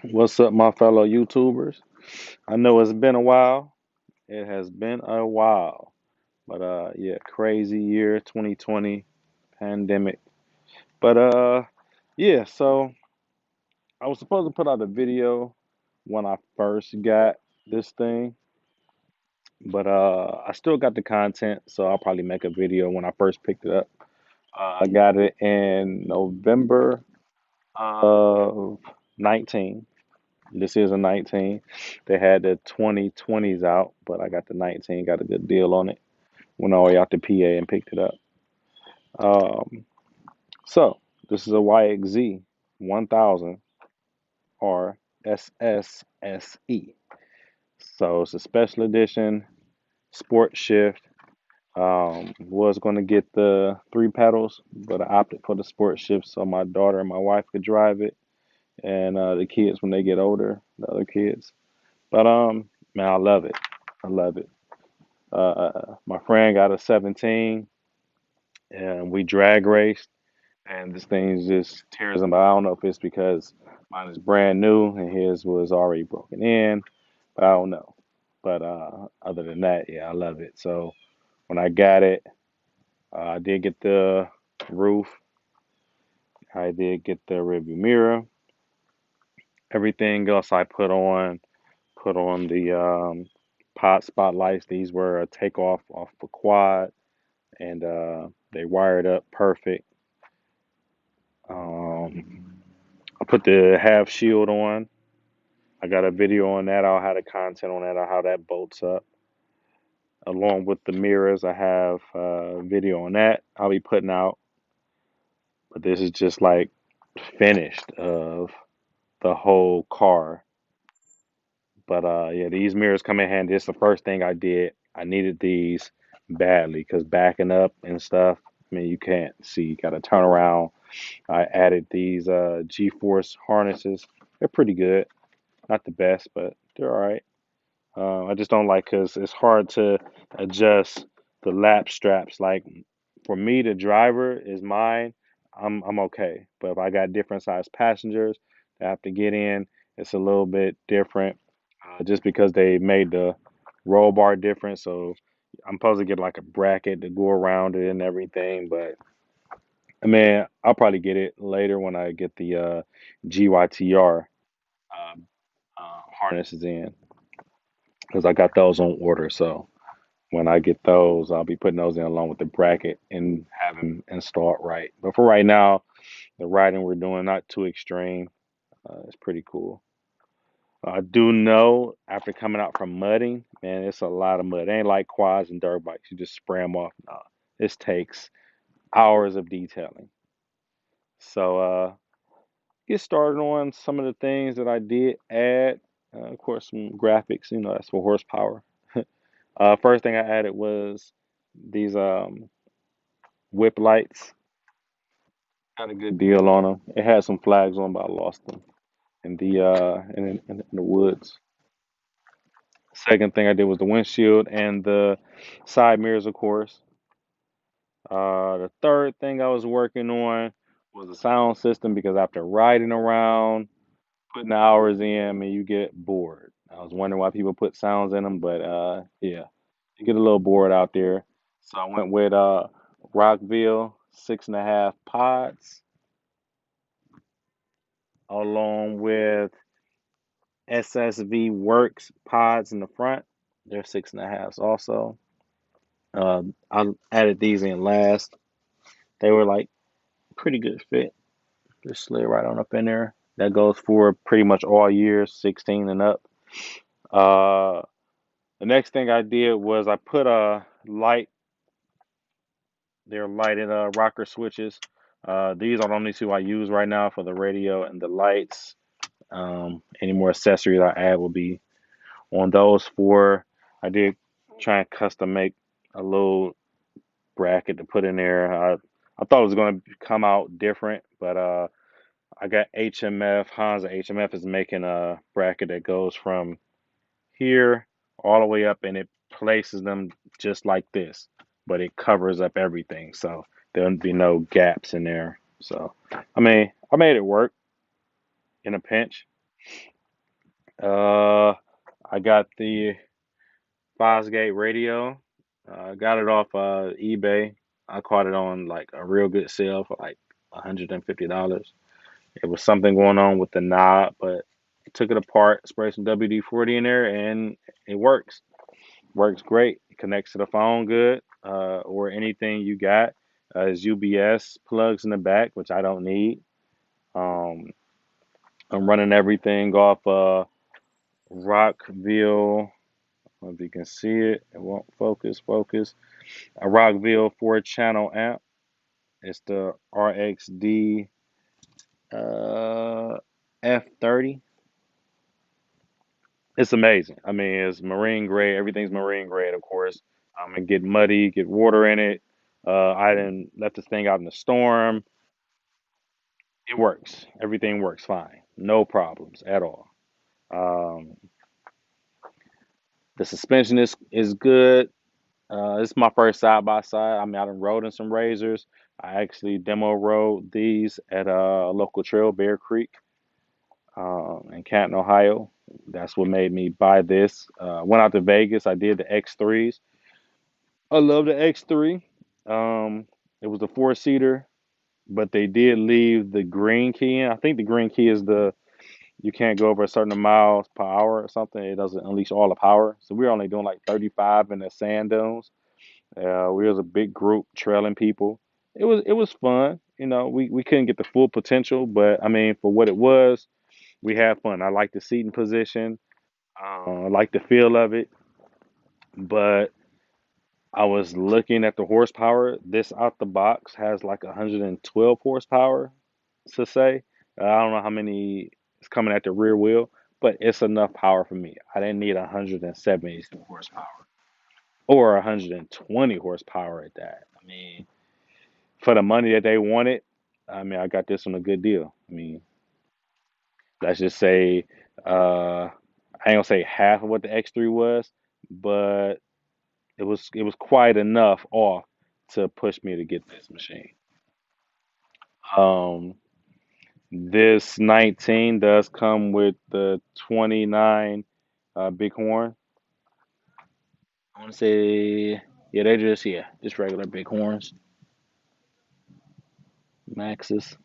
What's up, my fellow YouTubers? I know it's been a while. It has been a while. But yeah, crazy year 2020 pandemic. But yeah, so I was supposed to put out a video when I first got this thing, but I still got the content, so I'll probably make a video when I first picked it up. I got it in November of 19. This is a 19. They had the 2020s out, but I got the 19, got a good deal on it. Went all the way out to PA and picked it up. Um, so this is a YXZ1000R SSSE. So it's a special edition sport shift. Was going to get the three pedals, but I opted for the sport shift so my daughter and my wife could drive it, and the kids when they get older, the other kids. But man, I love it. I love it. My friend got a 17, and we drag raced, and this thing just tears him. But I don't know if it's because mine is brand new and his was already broken in, but I don't know. But other than that, yeah, I love it. So when I got it, I did get the roof. I did get the rearview mirror. Everything else I put on the pod spotlights. These were a takeoff off the quad, and they wired up perfect. I put the half shield on. I got a video on that. I'll have the content on that, on how that bolts up. Along with the mirrors, I have a video on that I'll be putting out. But this is just like finished of the whole car. But yeah, these mirrors come in handy. It's the first thing I did. I needed these badly because backing up and stuff, I mean, you can't see. You got to turn around. I added these G-force harnesses. They're pretty good. Not the best, but they're all right. I just don't like because it's hard to adjust the lap straps. Like for me, the driver is mine. I'm okay. But if I got different size passengers that have to get in, it's a little bit different. Just because they made the roll bar different, so I'm supposed to get like a bracket to go around it and everything. But I mean, I'll probably get it later when I get the GYTR uh, harnesses in because I got those on order. So when I get those, I'll be putting those in along with the bracket and have them installed right. But for right now, the riding we're doing not too extreme. It's pretty cool. I do know after coming out from mudding, man, it's a lot of mud. It ain't like quads and dirt bikes. You just spray them off. Nah, this takes hours of detailing. So get started on some of the things that I did add. Of course, some graphics. That's for horsepower. First thing I added was these whip lights. Got a good deal on them. It had some flags on, but I lost them in the woods. Second thing I did was the windshield and the side mirrors, of course. The third thing I was working on was the sound system because after riding around, putting the hours in, I mean, you get bored. I was wondering why people put sounds in them, but yeah, you get a little bored out there. So I went with Rockville 6.5 pods along with SSV Works pods in the front. They're 6.5s also. I added these in last. They were like pretty good fit. Just slid right on up in there. That goes for pretty much all years, 16 and up. Uh, the next thing I did was I put a light. They're lighted rocker switches. These are the only two I use right now for the radio and the lights. Any more accessories I add will be on those four. I did try and custom make a little bracket to put in there. I thought it was going to come out different, but I got HMF. Hansa HMF is making a bracket that goes from here all the way up and it places them just like this, but it covers up everything. So there'll be no gaps in there. So, I mean, I made it work in a pinch. Uh, I got the Fosgate radio. Got it off eBay. I caught it on like a real good sale for like $150. It was something going on with the knob, but I took it apart, sprayed some WD-40 in there, and it works. Works great. It connects to the phone good, or anything you got. There's UBS plugs in the back, which I don't need. Um, I'm running everything off Rockville. If you can see it, it won't focus. Focus. A Rockville 4 channel amp. It's the RXD F30. It's amazing. I mean, it's marine grade. Everything's marine grade, of course. It get muddy, get water in it. I didn't let this thing out in the storm. It works. Everything works fine. No problems at all. Um, the suspension is good. It's my first side by side. I mean, I done rode in some razors. I actually demo rode these at a local trail, Bear Creek, in Canton, Ohio. That's what made me buy this. Went out to Vegas. I did the X3s. I love the X3. It was the four-seater, but they did leave the green key in. I think the green key is the you can't go over a certain miles per hour or something. It doesn't unleash all the power. So we were only doing like 35 in the sand dunes. We was a big group trailing people. It was fun. We couldn't get the full potential, but I mean for what it was, we had fun. I like the seating position. I like the feel of it, but I was looking at the horsepower. This out the box has like 112 horsepower to say. I don't know how many is coming at the rear wheel, but it's enough power for me. I didn't need 170 horsepower or 120 horsepower at that. I mean, for the money that they wanted, I mean, I got this on a good deal. I mean, let's just say, I ain't gonna say half of what the X3 was, but it was quite enough off to push me to get this machine. Um, this 19 does come with the 29 bighorn. I want to say, yeah, they're just regular bighorns, Maxes,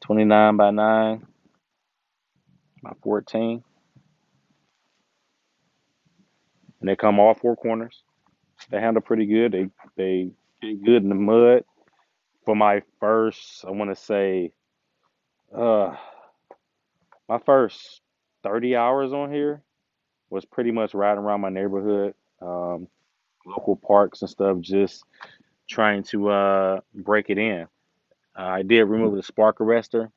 29 by 9 by 14, and they come all four corners. They handle pretty good. They get good in the mud. For my first, I want to say, uh, my first 30 hours on here was pretty much riding around my neighborhood, local parks and stuff, just trying to break it in. I did remove the spark arrestor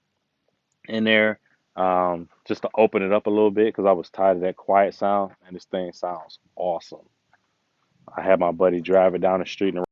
in there, just to open it up a little bit because I was tired of that quiet sound, and this thing sounds awesome. I had my buddy drive it down the street and